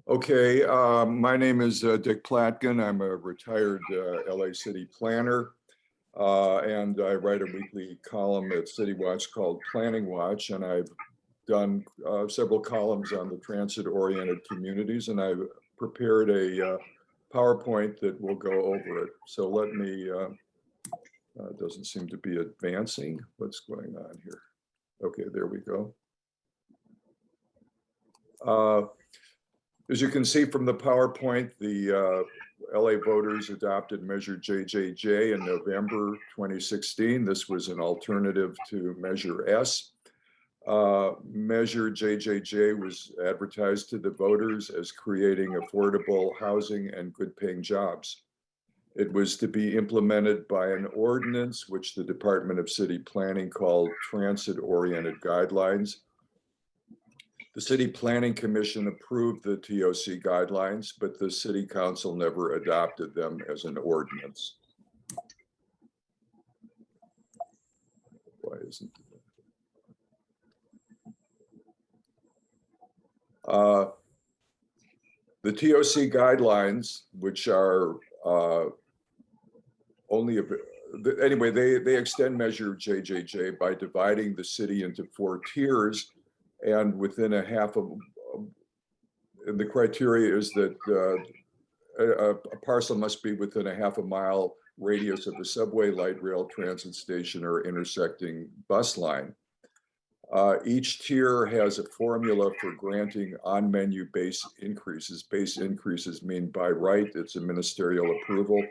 Okay, my name is Dick Platkin. I'm a retired LA City planner, and I write a weekly column at City Watch called Planning Watch, and I've done several columns on the transit-oriented communities, and I've prepared a PowerPoint that will go over it. So let me, it doesn't seem to be advancing. What's going on here? Okay, there we go. As you can see from the PowerPoint, the LA voters adopted Measure JJJ in November 2016. This was an alternative to Measure S. Measure JJJ was advertised to the voters as creating affordable housing and good-paying jobs. It was to be implemented by an ordinance, which the Department of City Planning called Transit-Oriented Guidelines. The City Planning Commission approved the TOC guidelines, but the City Council never adopted them as an ordinance. Why isn't it? The TOC guidelines, which are anyway, they extend Measure JJJ by dividing the city into 4 tiers, and within a half of, and the criteria is that a parcel must be within a half a mile radius of a subway, light rail, transit station, or intersecting bus line. Each tier has a formula for granting on-menu base increases. Base increases mean by right, it's a ministerial approval.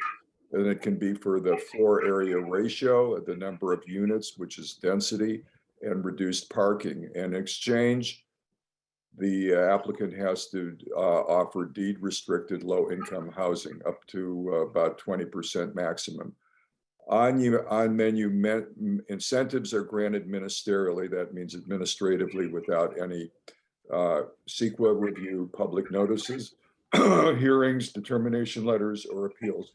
And it can be for the floor area ratio, the number of units, which is density, and reduced parking. In exchange, the applicant has to offer deed-restricted low-income housing up to about 20% maximum. On-menu incentives are granted ministerially. That means administratively without any CEQA review, public notices, hearings, determination letters, or appeals.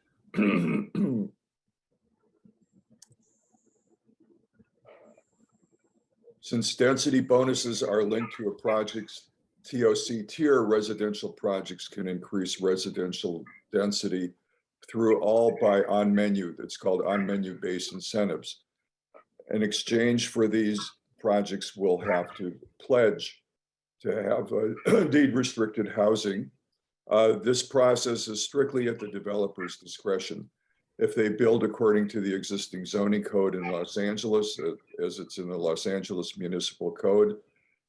Since density bonuses are linked to a project's TOC tier, residential projects can increase residential density through all by on-menu. It's called on-menu based incentives. In exchange for these, projects will have to pledge to have a deed-restricted housing. This process is strictly at the developer's discretion. If they build according to the existing zoning code in Los Angeles, as it's in the Los Angeles Municipal Code,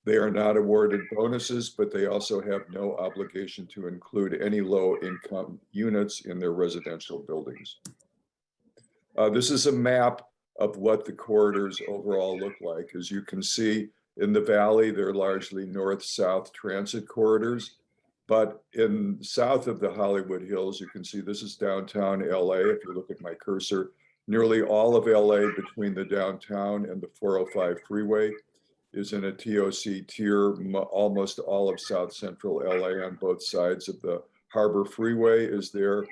they are not awarded bonuses, but they also have no obligation to include any low-income units in their residential buildings. This is a map of what the corridors overall look like. As you can see, in the valley, they're largely north-south transit corridors. But in south of the Hollywood Hills, you can see this is downtown LA. If you look at my cursor, nearly all of LA between the downtown and the 405 freeway is in a TOC tier. Almost all of South Central LA on both sides of the Harbor Freeway is there.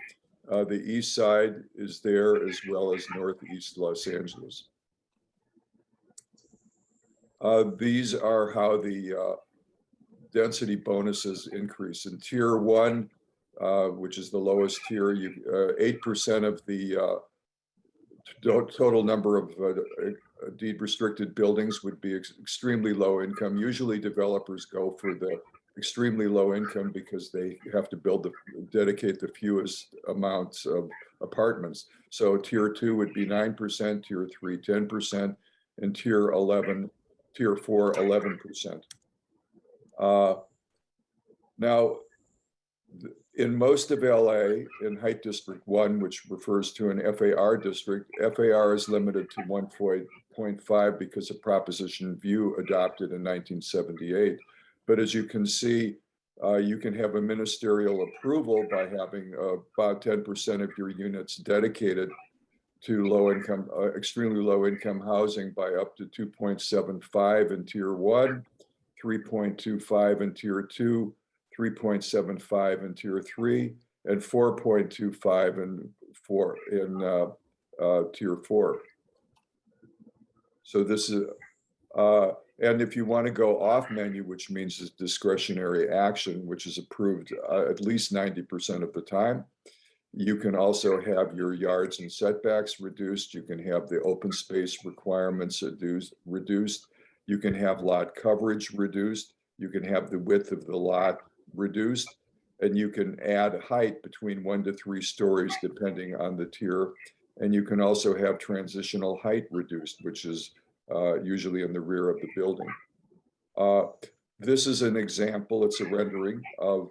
The east side is there, as well as Northeast Los Angeles. These are how the density bonuses increase. In tier 1, which is the lowest tier, 8% of the total number of deed restricted buildings would be extremely low income. Usually developers go for the extremely low income because they have to dedicate the fewest amounts of apartments. So tier 2 would be 9%, tier 3, 10%, and tier 4, 11%. Now, in most of LA, in Height District 1, which refers to an FAR district, FAR is limited to 1.5 because of Proposition View adopted in 1978. But as you can see, you can have a ministerial approval by having about 10% of your units dedicated to low-income, extremely low-income housing by up to 2.75 in Tier 1, 3.25 in Tier 2, 3.75 in Tier 3, and 4.25 in Tier 4. So this is And if you want to go off menu, which means it's discretionary action, which is approved at least 90% of the time, you can also have your yards and setbacks reduced. You can have the open space requirements reduced. You can have lot coverage reduced. You can have the width of the lot reduced. And you can add height between 1 to 3 stories, depending on the tier. And you can also have transitional height reduced, which is usually in the rear of the building. This is an example. It's a rendering of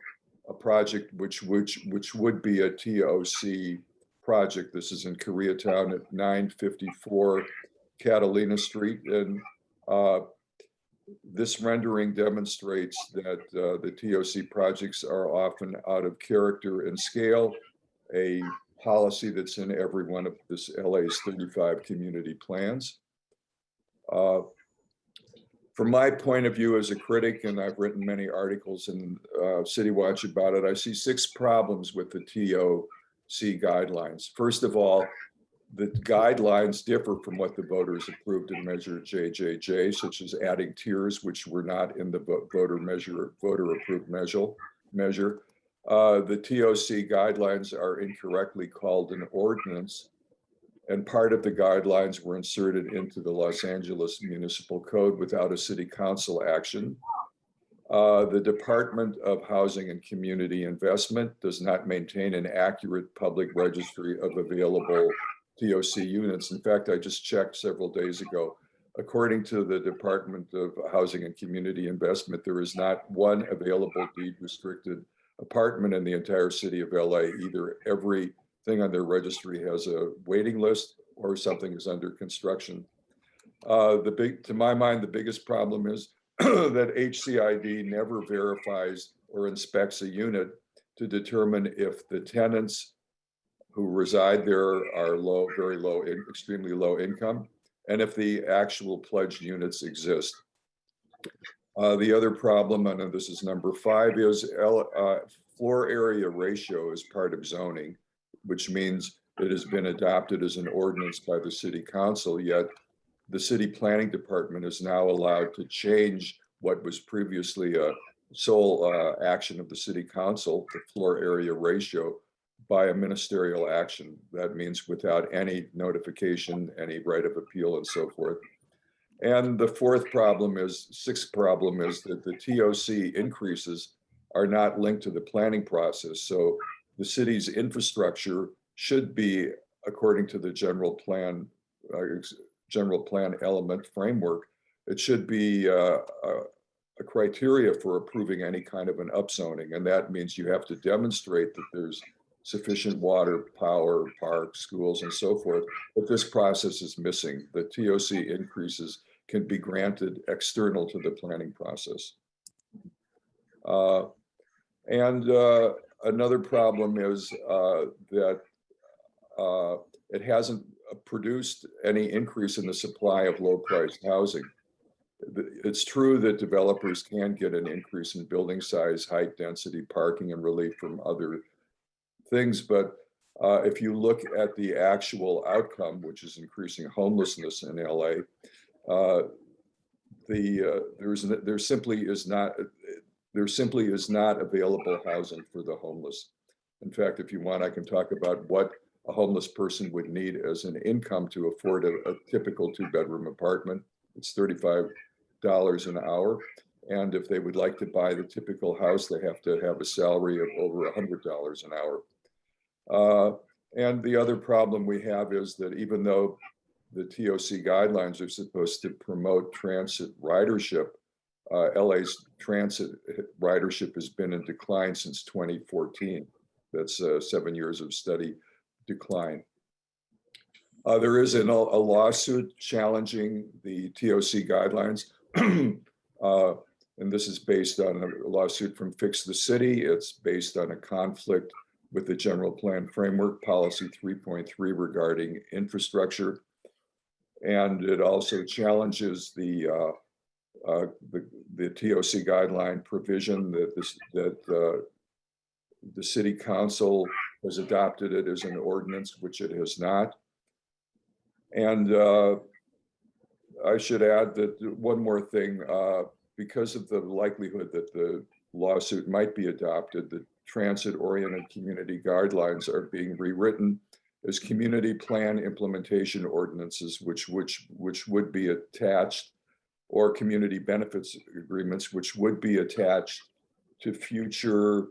a project which would be a TOC project. This is in Koreatown at 954 Catalina Street. And this rendering demonstrates that the TOC projects are often out of character and scale, a policy that's in every one of this LA's 35 community plans. From my point of view as a critic, and I've written many articles in City Watch about it, I see 6 problems with the TOC guidelines. First of all, the guidelines differ from what the voters approved in Measure JJJ, such as adding tiers, which were not in the voter approved measure. The TOC guidelines are incorrectly called an ordinance, and part of the guidelines were inserted into the Los Angeles Municipal Code without a city council action. The Department of Housing and Community Investment does not maintain an accurate public registry of available TOC units. In fact, I just checked several days ago. According to the Department of Housing and Community Investment, there is not one available deed restricted apartment in the entire city of LA. Either everything on their registry has a waiting list or something is under construction. To my mind, the biggest problem is that HCID never verifies or inspects a unit to determine if the tenants who reside there are very low, extremely low income, and if the actual pledged units exist. The other problem, and this is number 5, is floor area ratio is part of zoning, which means it has been adopted as an ordinance by the city council, yet the city planning department is now allowed to change what was previously a sole action of the city council, the floor area ratio, by a ministerial action. That means without any notification, any right of appeal, and so forth. And the 6th problem is that the TOC increases are not linked to the planning process. So the city's infrastructure should be, according to the general plan element framework, it should be a criteria for approving any kind of an upzoning. And that means you have to demonstrate that there's sufficient water, power, parks, schools, and so forth. But this process is missing. The TOC increases can be granted external to the planning process. Another problem is that it hasn't produced any increase in the supply of low-priced housing. It's true that developers can get an increase in building size, height, density, parking, and relief from other things, but if you look at the actual outcome, which is increasing homelessness in LA, there simply is not available housing for the homeless. In fact, if you want, I can talk about what a homeless person would need as an income to afford a typical 2-bedroom apartment. It's $35 an hour. And if they would like to buy the typical house, they have to have a salary of over $100 an hour. And the other problem we have is that even though the TOC guidelines are supposed to promote transit ridership, LA's transit ridership has been in decline since 2014. That's 7 years of steady decline. There is a lawsuit challenging the TOC guidelines. And this is based on a lawsuit from Fix the City. It's based on a conflict with the General Plan Framework Policy 3.3 regarding infrastructure. And it also challenges the TOC guideline provision that the City Council has adopted it as an ordinance, which it has not. And I should add that one more thing, because of the likelihood that the lawsuit might be adopted, the transit-oriented community guidelines are being rewritten as community plan implementation ordinances, which would be attached, or community benefits agreements, which would be attached to future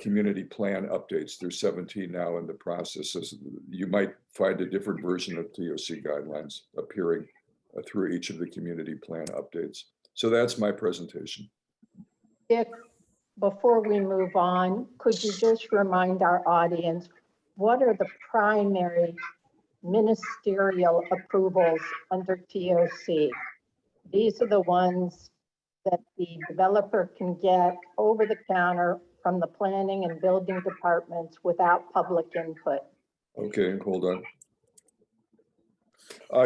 community plan updates. There's 17 now in the process. So you might find a different version of TOC guidelines appearing through each of the community plan updates. So that's my presentation. Dick, before we move on, could you just remind our audience, what are the primary ministerial approvals under TOC? These are the ones that the developer can get over the counter from the planning and building departments without public input. Okay, hold on.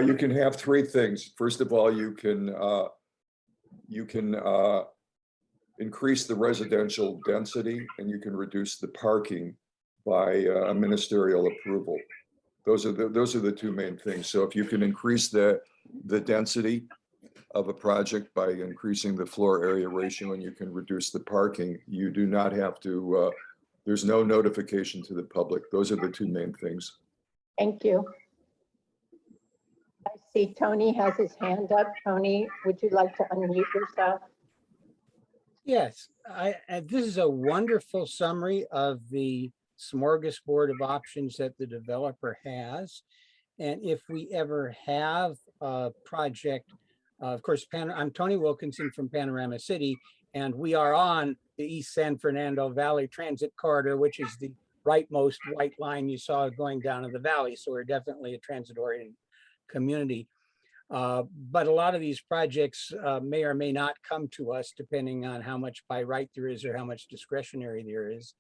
You can have three things. First of all, you can increase the residential density, and you can reduce the parking by a ministerial approval. Those are the two main things. So if you can increase the density of a project by increasing the floor area ratio, and you can reduce the parking, you do not have to, there's no notification to the public. Those are the two main things. Thank you. I see Tony has his hand up. Tony, would you like to unmute yourself? Yes, this is a wonderful summary of the smorgasbord of options that the developer has. And if we ever have a project, of course, I'm Tony Wilkinson from Panorama City, and we are on the East San Fernando Valley Transit Corridor, which is the rightmost white line you saw going down in the valley. So we're definitely a transit-oriented community. But a lot of these projects may or may not come to us depending on how much by right there is or how much discretionary there is.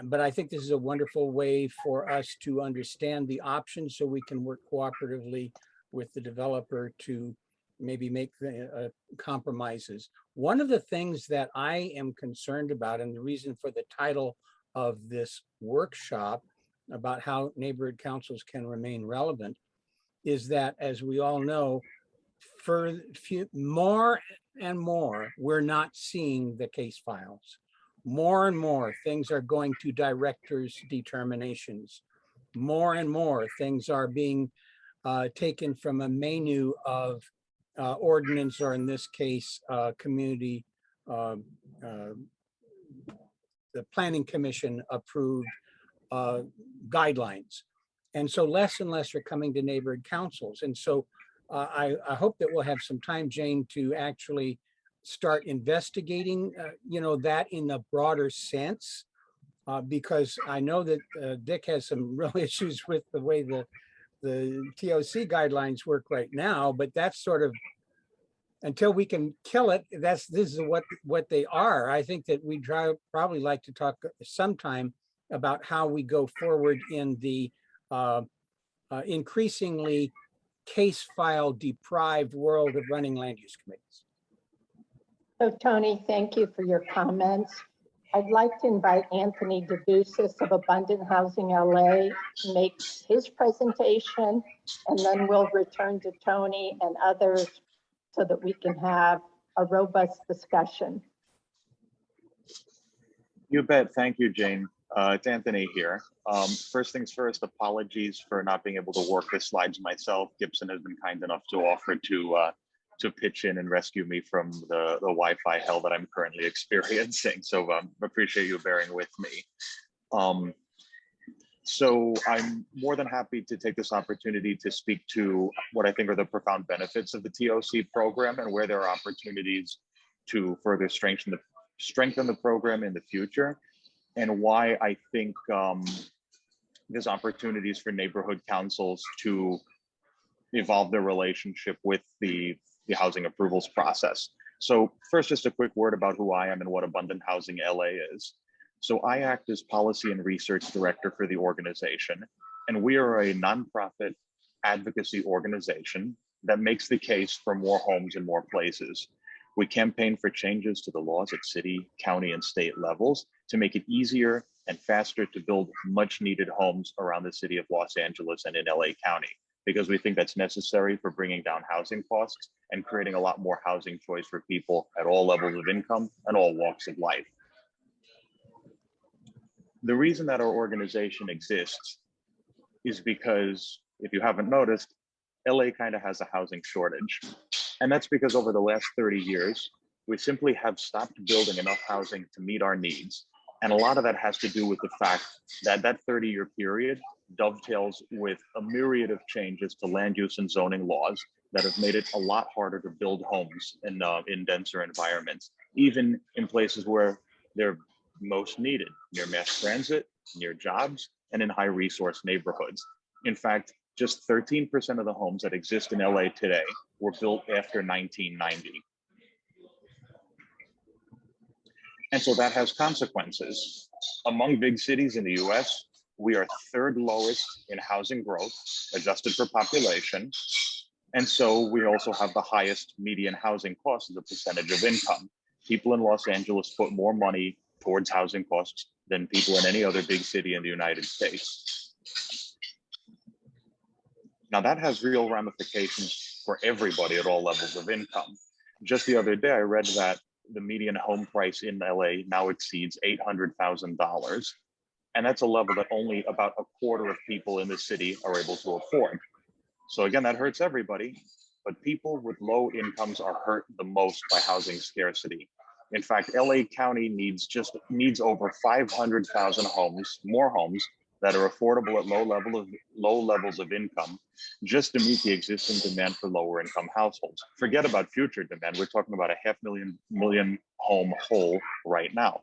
But I think this is a wonderful way for us to understand the options so we can work cooperatively with the developer to maybe make the compromises. One of the things that I am concerned about, and the reason for the title of this workshop about how neighborhood councils can remain relevant, is that, as we all know, for more and more, we're not seeing the case files. More and more things are going to directors' determinations. More and more things are being taken from a menu of ordinance, or in this case, community, the Planning Commission approved guidelines. And so less and less are coming to neighborhood councils. And so I hope that we'll have some time, Jane, to actually start investigating, that in a broader sense, because I know that Dick has some real issues with the way the TOC guidelines work right now, but that's sort of, until we can kill it, this is what they are. I think that we'd probably like to talk sometime about how we go forward in the increasingly case file deprived world of running land use committees. So Tony, thank you for your comments. I'd like to invite Anthony DeBusis of Abundant Housing LA to make his presentation, and then we'll return to Tony and others so that we can have a robust discussion. You bet. Thank you, Jane. It's Anthony here. First things first, apologies for not being able to work the slides myself. Gibson has been kind enough to offer to pitch in and rescue me from the Wi-Fi hell that I'm currently experiencing. So appreciate you bearing with me. So I'm more than happy to take this opportunity to speak to what I think are the profound benefits of the TOC program and where there are opportunities to further strengthen the program in the future, and why I think there's opportunities for neighborhood councils to evolve their relationship with the housing approvals process. So first, just a quick word about who I am and what Abundant Housing LA is. So I act as policy and research director for the organization, and we are a nonprofit advocacy organization that makes the case for more homes in more places. We campaign for changes to the laws at city, county, and state levels to make it easier and faster to build much needed homes around the city of Los Angeles and in LA County. because we think that's necessary for bringing down housing costs and creating a lot more housing choice for people at all levels of income and all walks of life. The reason that our organization exists is because, if you haven't noticed, LA kind of has a housing shortage. And that's because over the last 30 years, we simply have stopped building enough housing to meet our needs. And a lot of that has to do with the fact that that 30-year period dovetails with a myriad of changes to land use and zoning laws that have made it a lot harder to build homes in denser environments, even in places where they're most needed, near mass transit, near jobs, and in high resource neighborhoods. In fact, just 13% of the homes that exist in LA today were built after 1990. And so that has consequences. Among big cities in the US, we are third lowest in housing growth, adjusted for population. And so we also have the highest median housing cost as a percentage of income. People in Los Angeles put more money towards housing costs than people in any other big city in the United States. Now that has real ramifications for everybody at all levels of income. Just the other day, I read that the median home price in LA now exceeds $800,000. And that's a level that only about a quarter of people in the city are able to afford. So again, that hurts everybody, but people with low incomes are hurt the most by housing scarcity. In fact, LA County needs over 500,000 homes, more homes that are affordable at low levels of income, just to meet the existing demand for lower income households. Forget about future demand. We're talking about a 500,000 home hole right now.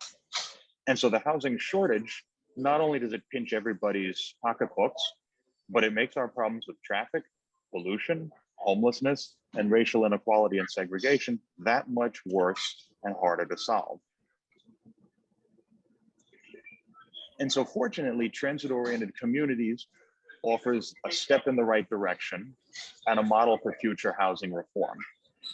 And so the housing shortage, not only does it pinch everybody's pocketbooks, but it makes our problems with traffic, pollution, homelessness, and racial inequality and segregation that much worse and harder to solve. And so fortunately, transit-oriented communities offers a step in the right direction and a model for future housing reform.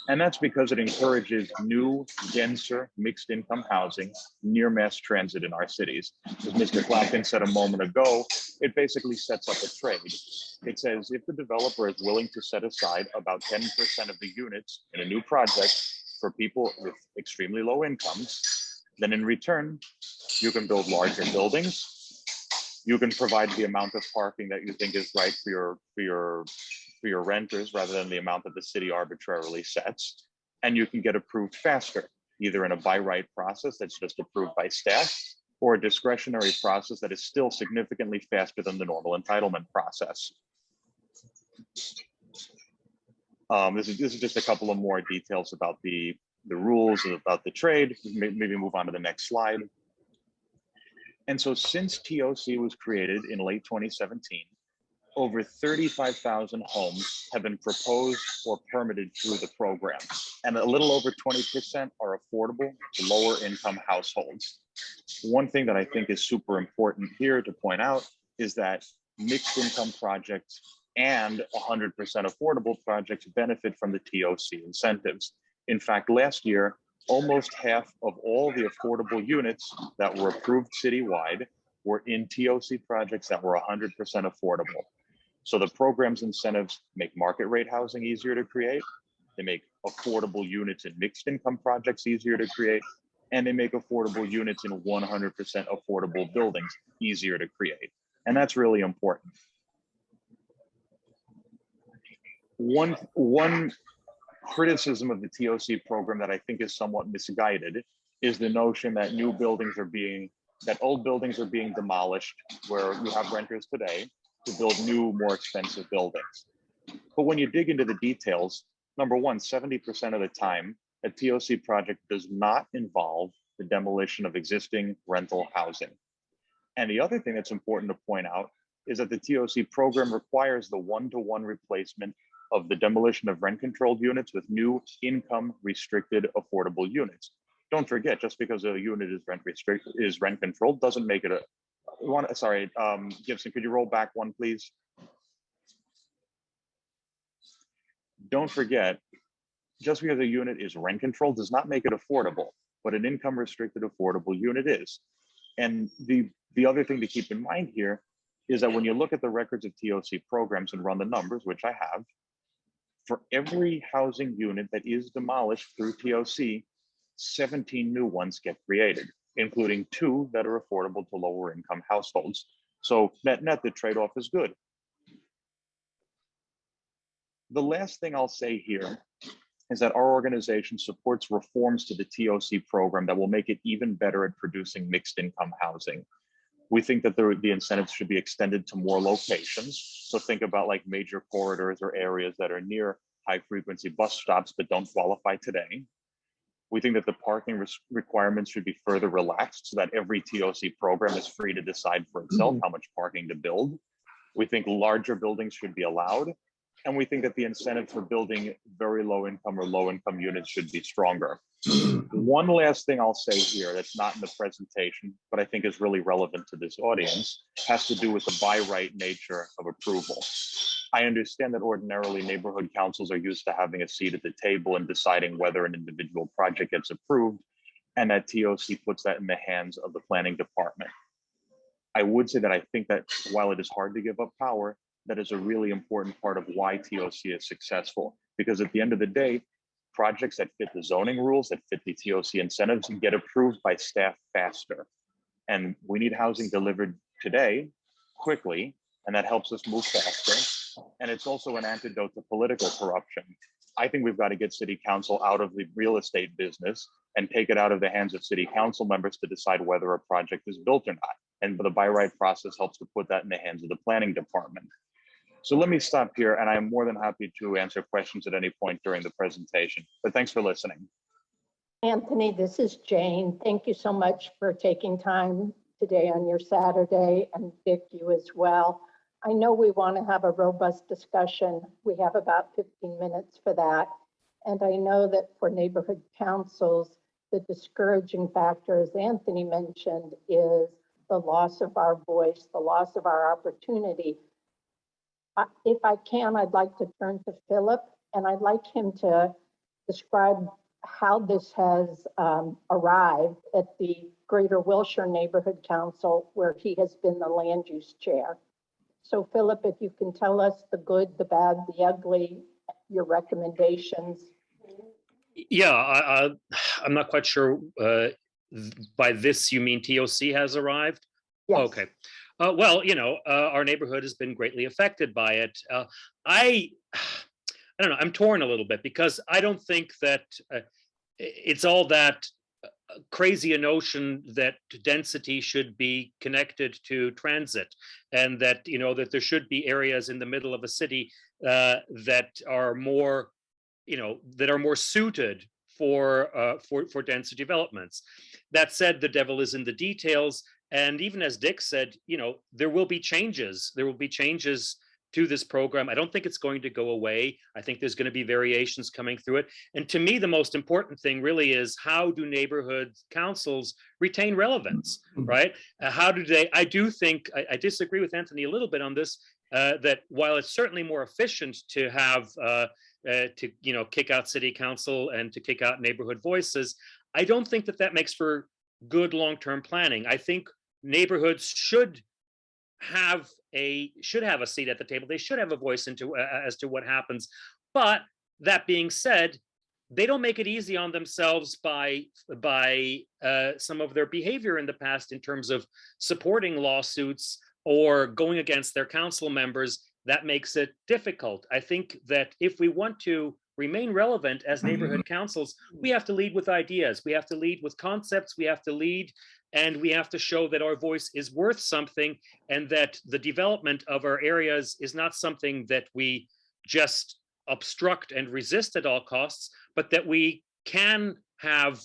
And that's because it encourages new, denser, mixed income housing near mass transit in our cities. As Mr. Clapton said a moment ago, it basically sets up a trade. It says if the developer is willing to set aside about 10% of the units in a new project for people with extremely low incomes, then in return, you can build larger buildings. You can provide the amount of parking that you think is right for your renters rather than the amount that the city arbitrarily sets. And you can get approved faster, either in a by right process that's just approved by staff, or a discretionary process that is still significantly faster than the normal entitlement process. This is just a couple of more details about the rules and about the trade. Maybe move on to the next slide. And so since TOC was created in late 2017, over 35,000 homes have been proposed or permitted through the program. And a little over 20% are affordable to lower income households. One thing that I think is super important here to point out is that mixed income projects and 100% affordable projects benefit from the TOC incentives. In fact, last year, almost half of all the affordable units that were approved citywide were in TOC projects that were 100% affordable. So the program's incentives make market rate housing easier to create. They make affordable units in mixed income projects easier to create. And they make affordable units in 100% affordable buildings easier to create. And that's really important. One criticism of the TOC program that I think is somewhat misguided is the notion that old buildings are being demolished where you have renters today to build new, more expensive buildings. But when you dig into the details, number one, 70% of the time, a TOC project does not involve the demolition of existing rental housing. And the other thing that's important to point out is that the TOC program requires the one-to-one replacement of the demolition of rent-controlled units with new income-restricted affordable units. Don't forget, just because a unit is rent-controlled doesn't make it a Gibson, could you roll back one, please? Don't forget, just because a unit is rent-controlled does not make it affordable, but an income-restricted affordable unit is. And the other thing to keep in mind here is that when you look at the records of TOC programs and run the numbers, which I have, for every housing unit that is demolished through TOC, 17 new ones get created, including 2 that are affordable to lower income households. So net, the trade-off is good. The last thing I'll say here is that our organization supports reforms to the TOC program that will make it even better at producing mixed income housing. We think that the incentives should be extended to more locations. So think about like major corridors or areas that are near high frequency bus stops that don't qualify today. We think that the parking requirements should be further relaxed so that every TOC program is free to decide for itself how much parking to build. We think larger buildings should be allowed. And we think that the incentive for building very low income or low income units should be stronger. One last thing I'll say here that's not in the presentation, but I think is really relevant to this audience, has to do with the by right nature of approval. I understand that ordinarily neighborhood councils are used to having a seat at the table and deciding whether an individual project gets approved, and that TOC puts that in the hands of the planning department. I would say that I think that while it is hard to give up power, that is a really important part of why TOC is successful. Because at the end of the day, projects that fit the zoning rules, that fit the TOC incentives, get approved by staff faster. And we need housing delivered today, quickly, and that helps us move faster. And it's also an antidote to political corruption. I think we've got to get city council out of the real estate business and take it out of the hands of city council members to decide whether a project is built or not. And the by right process helps to put that in the hands of the planning department. So let me stop here, and I'm more than happy to answer questions at any point during the presentation, but thanks for listening. Anthony, this is Jane. Thank you so much for taking time today on your Saturday, and Dick, you as well. I know we want to have a robust discussion. We have about 15 minutes for that. And I know that for neighborhood councils, the discouraging factor, as Anthony mentioned, is the loss of our voice, the loss of our opportunity. If I can, I'd like to turn to Philip, and I'd like him to describe how this has arrived at the Greater Wilshire Neighborhood Council, where he has been the land use chair. So Philip, if you can tell us the good, the bad, the ugly, your recommendations. Yeah, I'm not quite sure. By this, you mean TOC has arrived? Yes. Okay. Well, you know, our neighborhood has been greatly affected by it. I don't know, I'm torn a little bit because I don't think that it's all that crazy a notion that density should be connected to transit, and that, you know, that there should be areas in the middle of a city that are more, you know, that are more suited for denser developments. That said, the devil is in the details. And even as Dick said, you know, there will be changes. There will be changes to this program. I don't think it's going to go away. I think there's going to be variations coming through it. And to me, the most important thing really is, how do neighborhood councils retain relevance, right? How do they, I do think, I disagree with Anthony a little bit on this, that while it's certainly more efficient to have, to, you know, kick out city council and to kick out neighborhood voices, I don't think that that makes for good long-term planning. I think neighborhoods should have a seat at the table. They should have a voice into as to what happens. But that being said, they don't make it easy on themselves by some of their behavior in the past in terms of supporting lawsuits or going against their council members. That makes it difficult. I think that if we want to remain relevant as neighborhood councils, we have to lead with ideas. We have to lead with concepts. We have to lead, and we have to show that our voice is worth something, and that the development of our areas is not something that we just obstruct and resist at all costs, but that we can have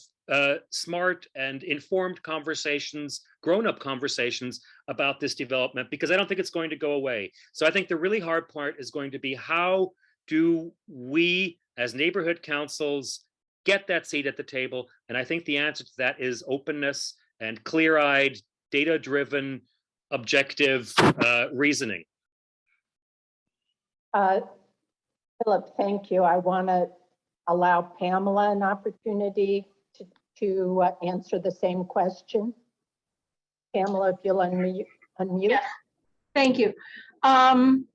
smart and informed conversations, grown-up conversations about this development, because I don't think it's going to go away. So I think the really hard part is going to be, how do we as neighborhood councils get that seat at the table? And I think the answer to that is openness and clear-eyed, data-driven, objective reasoning. Philip, thank you. I want to allow Pamela an opportunity to answer the same question. Pamela, if you'll unmute. Yes. Thank you.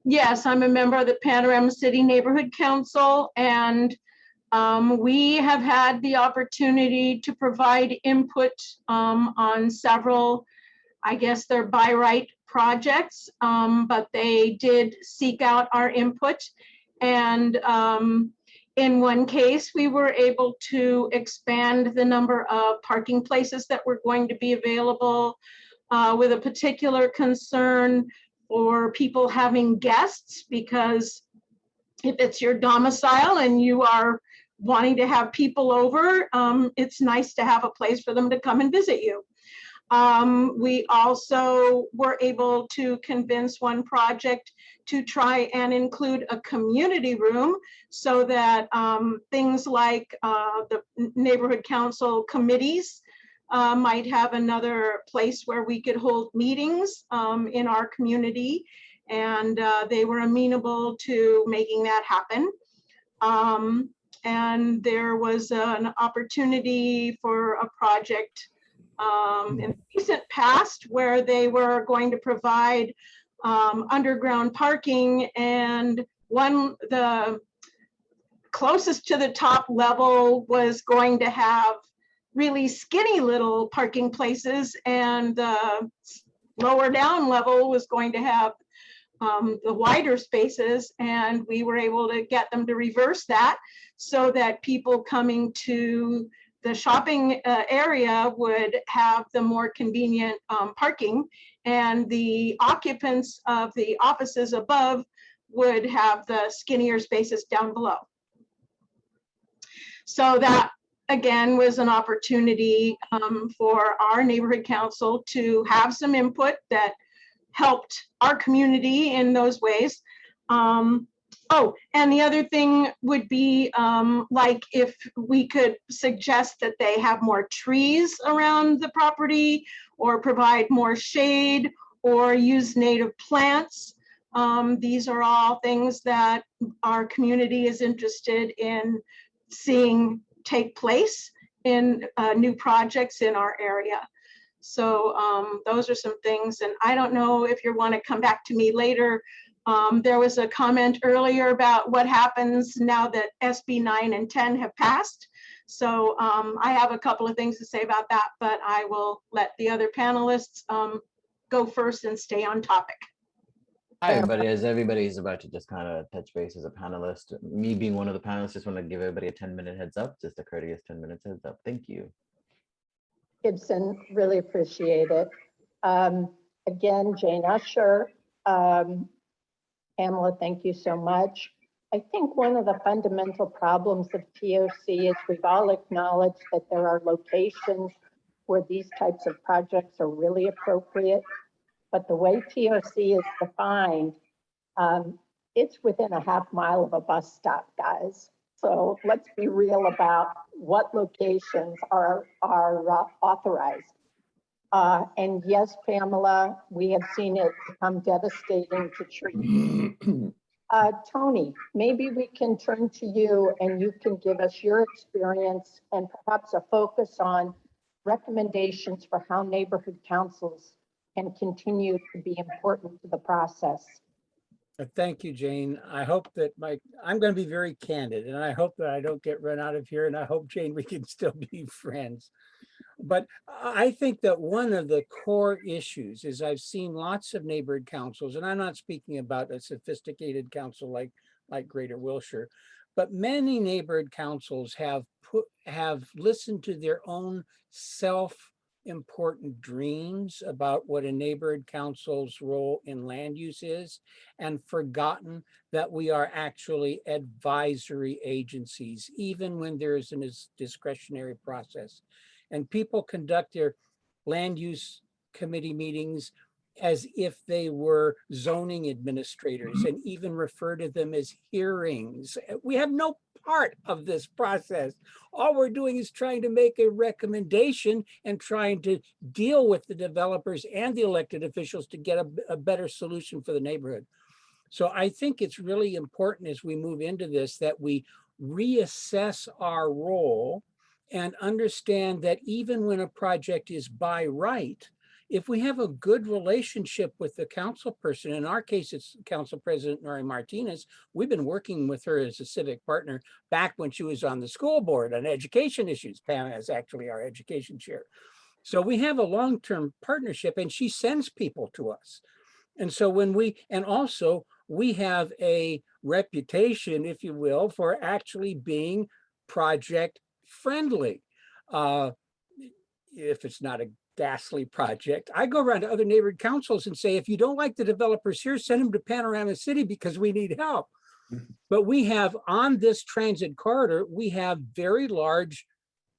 Yes, I'm a member of the Panorama City Neighborhood Council, and we have had the opportunity to provide input on several, I guess they're by right projects, but they did seek out our input. And in one case, we were able to expand the number of parking places that were going to be available, with a particular concern for people having guests, because if it's your domicile and you are wanting to have people over, it's nice to have a place for them to come and visit you. We also were able to convince one project to try and include a community room so that things like the neighborhood council committees might have another place where we could hold meetings in our community, and they were amenable to making that happen. And there was an opportunity for a project in the recent past where they were going to provide underground parking, and the closest to the top level was going to have really skinny little parking places, and the lower down level was going to have the wider spaces, and we were able to get them to reverse that so that people coming to the shopping area would have the more convenient parking, and the occupants of the offices above would have the skinnier spaces down below. So that, again, was an opportunity for our neighborhood council to have some input that helped our community in those ways. Oh, and the other thing would be like if we could suggest that they have more trees around the property, or provide more shade, or use native plants. These are all things that our community is interested in seeing take place in new projects in our area. So those are some things, and I don't know if you want to come back to me later. There was a comment earlier about what happens now that SB 9 and 10 have passed. So I have a couple of things to say about that, but I will let the other panelists go first and stay on topic. Hi, everybody. As everybody's about to just kind of touch base as a panelist, me being one of the panelists, just want to give everybody a 10-minute heads up, just a courteous 10 minutes heads up. Thank you. Gibson, really appreciate it. Again, Jane Usher, Pamela, thank you so much. I think one of the fundamental problems of TOC is we've all acknowledged that there are locations where these types of projects are really appropriate, but the way TOC is defined, it's within a half mile of a bus stop, guys. So let's be real about what locations are authorized. And yes, Pamela, we have seen it become devastating to trees. Tony, maybe we can turn to you and you can give us your experience and perhaps a focus on recommendations for how neighborhood councils can continue to be important to the process. Thank you, Jane. I hope that I'm going to be very candid, and I hope that I don't get run out of here, and I hope, Jane, we can still be friends. But I think that one of the core issues is I've seen lots of neighborhood councils, and I'm not speaking about a sophisticated council like Greater Wilshire, but many neighborhood councils have listened to their own self-important dreams about what a neighborhood council's role in land use is, and forgotten that we are actually advisory agencies, even when there is a discretionary process. And people conduct their land use committee meetings as if they were zoning administrators, and even refer to them as hearings. We have no part of this process. All we're doing is trying to make a recommendation and trying to deal with the developers and the elected officials to get a better solution for the neighborhood. So I think it's really important as we move into this that we reassess our role and understand that even when a project is by right, if we have a good relationship with the council person, in our case, it's Council President Nori Martinez. We've been working with her as a civic partner back when she was on the school board on education issues. Pam is actually our education chair. So we have a long-term partnership, and she sends people to us. And so also we have a reputation, if you will, for actually being project friendly. If it's not a ghastly project, I go around to other neighborhood councils and say, if you don't like the developers here, send them to Panorama City because we need help. But we have on this transit corridor, we have very large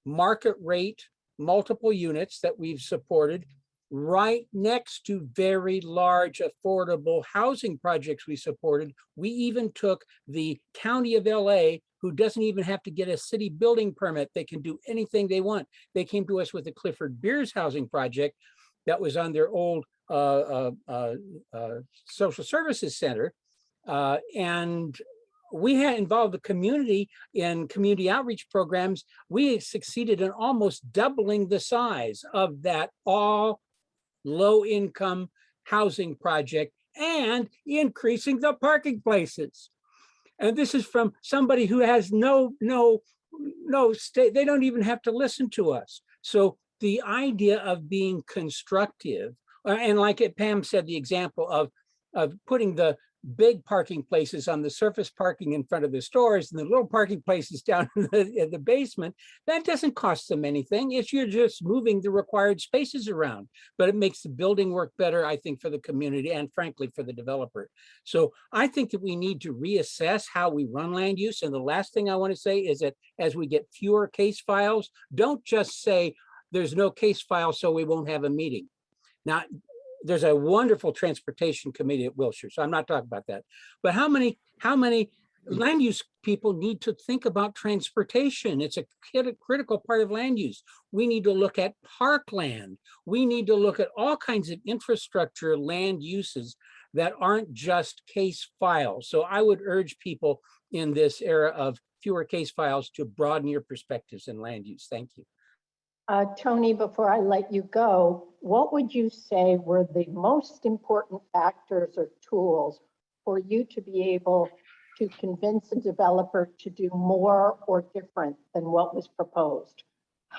market rate, multiple units that we've supported right next to very large affordable housing projects we supported. We even took the county of LA, who doesn't even have to get a city building permit. They can do anything they want. They came to us with the Clifford Beers housing project that was on their old social services center. And we had involved the community in community outreach programs. We succeeded in almost doubling the size of that all low-income housing project and increasing the parking places. And this is from somebody who has no state. They don't even have to listen to us. So the idea of being constructive, and like Pam said, the example of putting the big parking places on the surface parking in front of the stores and the little parking places down in the basement, that doesn't cost them anything. It's you're just moving the required spaces around, but it makes the building work better, I think, for the community and frankly for the developer. So I think that we need to reassess how we run land use. And the last thing I want to say is that as we get fewer case files, don't just say there's no case file, so we won't have a meeting. Now, there's a wonderful transportation committee at Wilshire, so I'm not talking about that. But how many land use people need to think about transportation? It's a critical part of land use. We need to look at parkland. We need to look at all kinds of infrastructure land uses that aren't just case files. So I would urge people in this era of fewer case files to broaden your perspectives in land use. Thank you. Tony, before I let you go, what would you say were the most important factors or tools for you to be able to convince a developer to do more or different than what was proposed?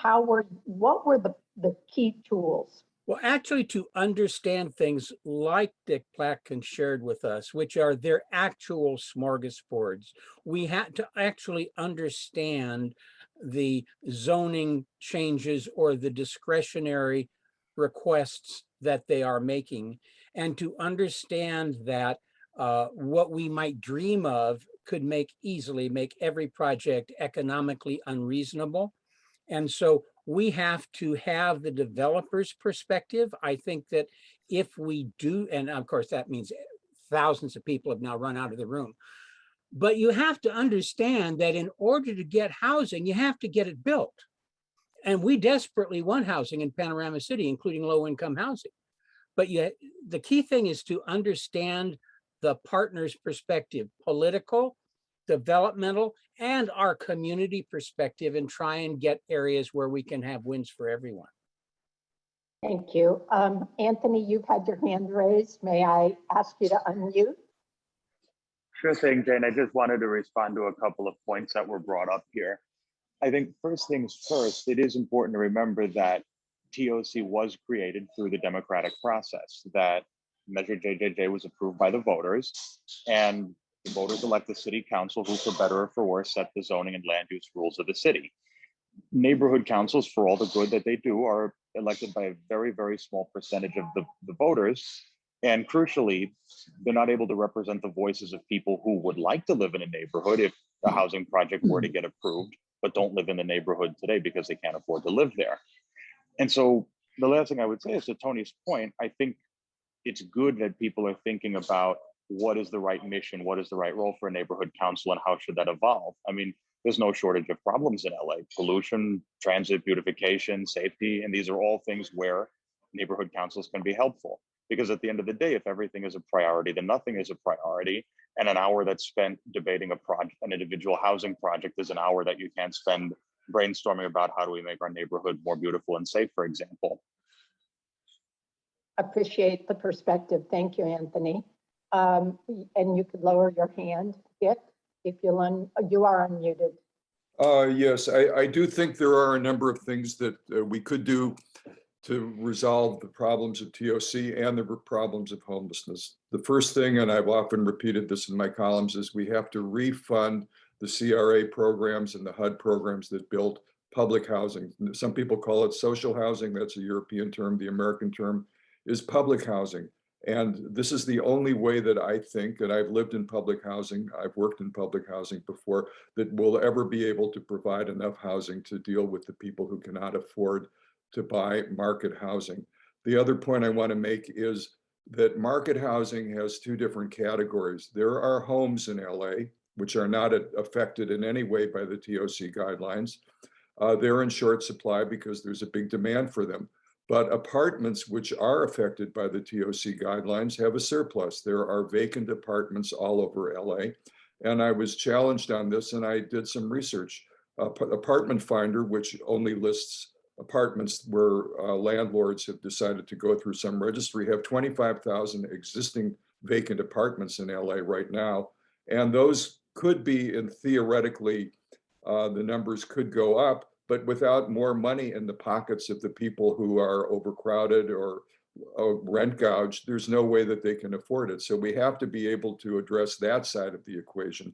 What were the key tools? Well, actually, to understand things like Dick Platkin shared with us, which are their actual smorgasbords, we had to actually understand the zoning changes or the discretionary requests that they are making, and to understand that what we might dream of could easily make every project economically unreasonable. And so we have to have the developer's perspective. I think that if we do, and of course that means thousands of people have now run out of the room, but you have to understand that in order to get housing, you have to get it built. And we desperately want housing in Panorama City, including low-income housing. But the key thing is to understand the partner's perspective, political, developmental, and our community perspective, and try and get areas where we can have wins for everyone. Thank you. Anthony, you've had your hand raised. May I ask you to unmute? Sure thing, Jane. I just wanted to respond to a couple of points that were brought up here. I think first things first, it is important to remember that TOC was created through the democratic process, that Measure JJJ was approved by the voters, and the voters elect the city council who, for better or for worse, set the zoning and land use rules of the city. Neighborhood councils, for all the good that they do, are elected by a very, very small percentage of the voters. And crucially, they're not able to represent the voices of people who would like to live in a neighborhood if the housing project were to get approved, but don't live in the neighborhood today because they can't afford to live there. And so the last thing I would say is, to Tony's point, I think it's good that people are thinking about what is the right mission, what is the right role for a neighborhood council, and how should that evolve? I mean, there's no shortage of problems in LA: pollution, transit, beautification, safety, and these are all things where neighborhood councils can be helpful. Because at the end of the day, if everything is a priority, then nothing is a priority. And an hour that's spent debating an individual housing project is an hour that you can't spend brainstorming about how do we make our neighborhood more beautiful and safe, for example. Appreciate the perspective. Thank you, Anthony. And you could lower your hand, Dick, if you are unmuted. Yes, I do think there are a number of things that we could do to resolve the problems of TOC and the problems of homelessness. The first thing, and I've often repeated this in my columns, is we have to refund the CRA programs and the HUD programs that built public housing. Some people call it social housing. That's a European term. The American term is public housing. And this is the only way that I think, and I've lived in public housing, I've worked in public housing before, that we'll ever be able to provide enough housing to deal with the people who cannot afford to buy market housing. The other point I want to make is that market housing has two different categories. There are homes in LA, which are not affected in any way by the TOC guidelines. They're in short supply because there's a big demand for them. But apartments which are affected by the TOC guidelines have a surplus. There are vacant apartments all over LA. And I was challenged on this and I did some research. Apartment Finder, which only lists apartments where landlords have decided to go through some registry, have 25,000 existing vacant apartments in LA right now. And those could be, and theoretically, the numbers could go up, but without more money in the pockets of the people who are overcrowded or rent gouged, there's no way that they can afford it. So we have to be able to address that side of the equation.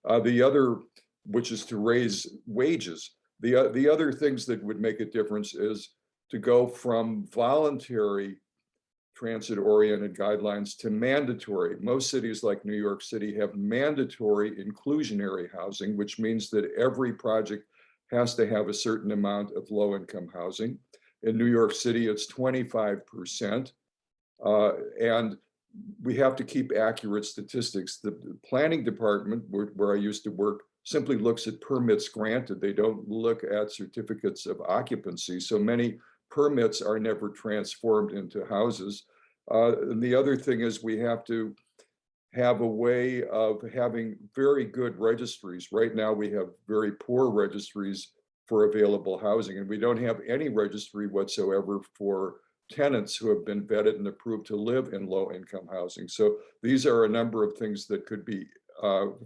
The other, which is to raise wages. The other things that would make a difference is to go from voluntary transit-oriented guidelines to mandatory. Most cities like New York City have mandatory inclusionary housing, which means that every project has to have a certain amount of low-income housing. In New York City, it's 25%. And we have to keep accurate statistics. The planning department, where I used to work, simply looks at permits granted. They don't look at certificates of occupancy. So many permits are never transformed into houses. And the other thing is we have to have a way of having very good registries. Right now, we have very poor registries for available housing, and we don't have any registry whatsoever for tenants who have been vetted and approved to live in low-income housing. So these are a number of things that could be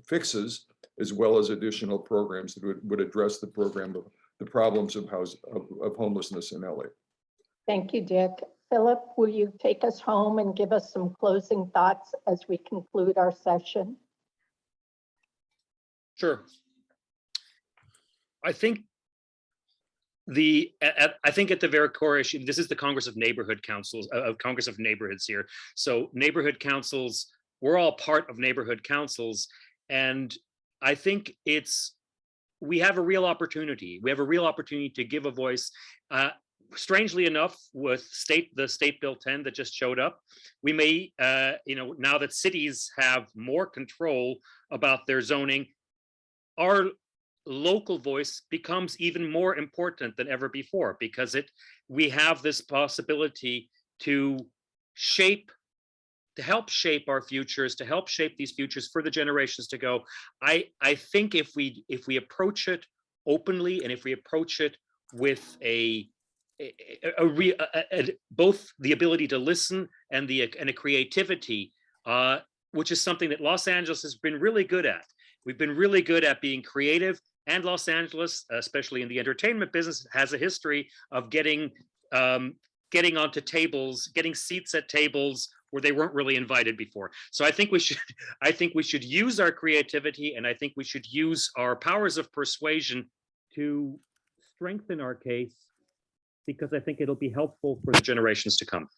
fixes, as well as additional programs that would address the problems of homelessness in LA. Thank you, Dick. Philip, will you take us home and give us some closing thoughts as we conclude our session? Sure. I think at the very core issue, this is the Congress of Neighborhood Councils, Congress of Neighborhoods here. So neighborhood councils, we're all part of neighborhood councils. And I think we have a real opportunity. We have a real opportunity to give a voice. Strangely enough, with the State Bill 10 that just showed up, we may, now that cities have more control about their zoning, our local voice becomes even more important than ever before, because we have this possibility to help shape our futures, to help shape these futures for the generations to go. I think if we approach it openly, and if we approach it with both the ability to listen and a creativity, which is something that Los Angeles has been really good at. We've been really good at being creative, and Los Angeles, especially in the entertainment business, has a history of getting onto tables, getting seats at tables where they weren't really invited before. So I think we should use our creativity, and I think we should use our powers of persuasion to strengthen our case, because I think it'll be helpful for the generations to come.